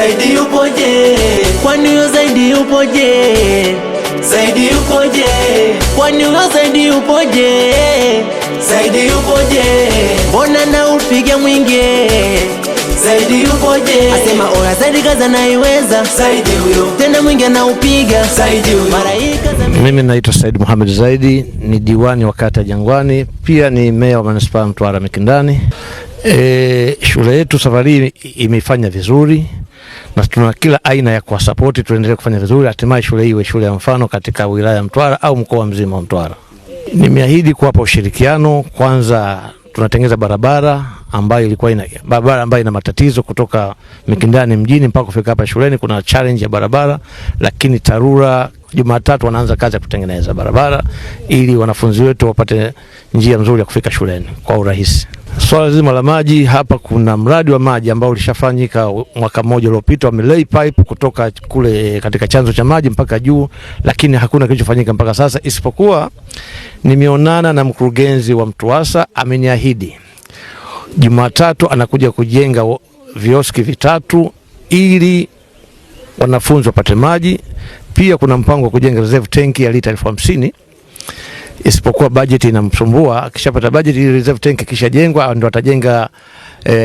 Zaidi upoje? Kwani huyo Zaidi upoje? Zaidi upoje? Kwani huyo Zaidi upoje? Zaidi upoje? Mbona na upiga mwingi? Zaidi upoje? Asema oya Zaidi kaza naiweza. Zaidi huyo tena mwingi anaupiga. Zaidi huyo. Mimi naitwa Said Mohamed Zaidi, ni diwani wa kata Jangwani, pia ni meya wa manispaa Mtwara Mikindani. Shule yetu safari imefanya vizuri na tuna kila aina ya kuwasapoti tuendelee kufanya vizuri, hatimaye shule hii iwe shule ya mfano katika wilaya ya Mtwara au mkoa mzima wa Mtwara. Nimeahidi kuwapa ushirikiano. Kwanza tunatengeneza barabara ambayo ina matatizo kutoka Mikindani mjini mpaka kufika hapa shuleni, kuna challenge ya barabara, lakini TARURA Jumatatu wanaanza kazi ya kutengeneza barabara ili wanafunzi wetu wapate njia nzuri ya kufika shuleni kwa urahisi. Swala zima la maji, hapa kuna mradi wa maji ambao ulishafanyika mwaka mmoja uliopita, wamelay pipe kutoka kule katika chanzo cha maji mpaka juu, lakini hakuna kilichofanyika mpaka sasa, isipokuwa nimeonana na mkurugenzi wa Mtwasa, ameniahidi Jumatatu anakuja kujenga vioski 3 ili wanafunzi wapate maji. Pia kuna mpango wa kujenga reserve tank ya lita 50,000, isipokuwa budget inamsumbua. Akishapata budget ile reserve tank kishajengwa ndio atajenga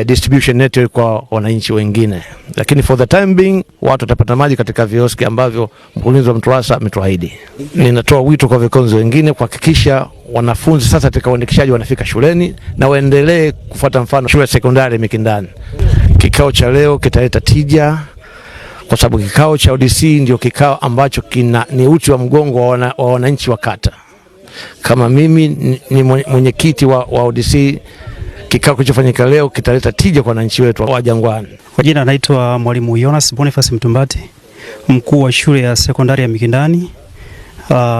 distribution network kwa wananchi wengine, lakini for the time being watu watapata maji katika vioski ambavyo mkurugenzi wa Mtwasa ametuahidi. Ninatoa wito kwa viongozi wengine kuhakikisha wanafunzi sasa katika uandikishaji wanafika shuleni na waendelee kufuata mfano shule ya sekondari Mikindani. Kikao cha leo kitaleta tija kwa sababu kikao cha ODC ndio kikao ambacho ni uti wa mgongo wa wananchi wa kata. Kama mimi ni mwenyekiti wa ODC, kikao kilichofanyika leo kitaleta tija kwa wananchi wetu wa Jangwani. Kwa jina naitwa Mwalimu Jonas Boniface Mtumbati, mkuu wa shule ya sekondari ya Mikindani.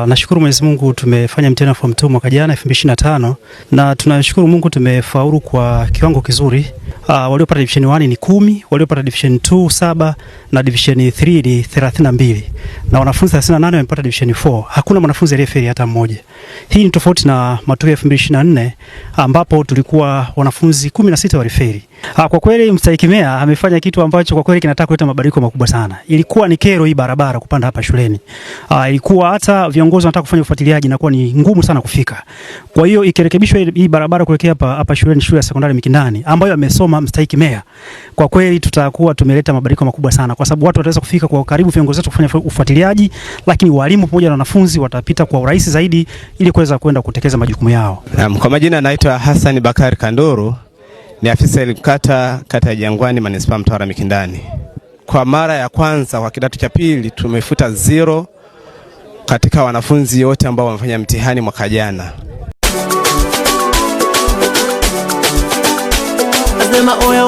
Nashukuru Mwenyezi Mungu tumefanya mtihani wa form 2 mwaka jana 2025 na tunashukuru Mungu tumefaulu kwa kiwango kizuri. Waliopata division 1 ni 10, waliopata division 2 7 na division 3 ni 32. Na wanafunzi 38 wamepata division 4. Hakuna mwanafunzi aliyefeli hata mmoja. Hii ni tofauti na matokeo ya 2024 ambapo tulikuwa wanafunzi 16 walifeli. Kwa kweli mstahiki meya amefanya kitu ambacho kwa kweli kinataka kuleta mabadiliko makubwa sana. Ilikuwa ni kero hii barabara kupanda hapa shuleni. Ilikuwa hata viongozi wanataka kufanya ufuatiliaji na kuwa ni ngumu sana kufika. Kwa hiyo ikirekebishwa hii barabara kuelekea hapa shuleni, shule ya sekondari Mikindani ambayo amesoma mstahiki meya, kwa kweli tutakuwa tumeleta mabadiliko makubwa sana, kwa sababu watu wataweza kufika kwa karibu, viongozi wetu kufanya ufuatiliaji, lakini walimu pamoja na wanafunzi watapita kwa urahisi zaidi ili kuweza kwenda kutekeleza majukumu yao. Kwa majina naitwa Hassan Bakari Kanduru, ni afisa elimu kata ya Jangwani manispaa Mtwara Mikindani. Kwa mara ya kwanza kwa kidato cha pili tumefuta 0 katika wanafunzi wote ambao wamefanya mtihani mwaka jana. Asema oya